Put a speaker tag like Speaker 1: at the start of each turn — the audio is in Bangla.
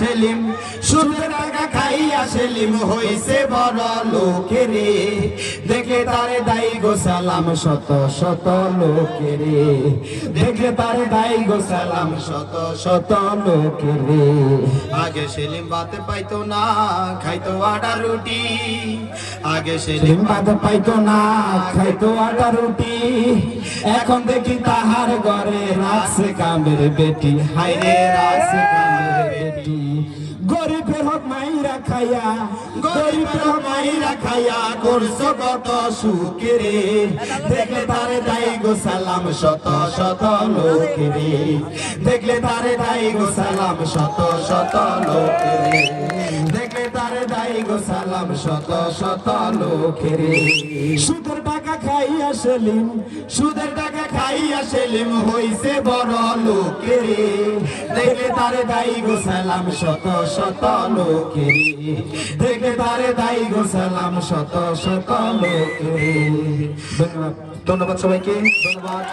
Speaker 1: সেলিম সুদের টাকা খাইয়া সেলিম হইছে বড় লোকেরে দেখলে তারে দায়ী গো সালাম শত শত লোকেরে দেখলে তারে দায়ী গো সালাম শত শত লোকেরে আগে সেলিম ভাত পাইতো না খাইতো আটা রুটি আগে সেলিম ভাত পাইতো না খাইতো আটা রুটি এখন দেখি তাহার ঘরে রাখছে কামের বেটি হাইরে রাখছে কামের বেটি গরিবের হক মাইরা খাইয়া গরিবের হক মাইরা খাইয়া করছো কত সুখেরে দেখলে তারে দায়ী গো সালাম শত শত লোকেরে দেখলে তারে দায়ী গো সালাম শত শত লোকেরে দেখলে তারে দায়ী গো সালাম শত শত লোকেরে সুদের টাকা খাইয়া সেলিম সুদের টাকা খাইয়া সেলিম হইছে বড় লোকেরে দেখলে তারে দায়ী গো সালাম শত শত লোকেরে দেখলে তারে দায়ী গো সালাম শত শত লোকেরে ধন্যবাদ ধন্যবাদ সবাইকে ধন্যবাদ।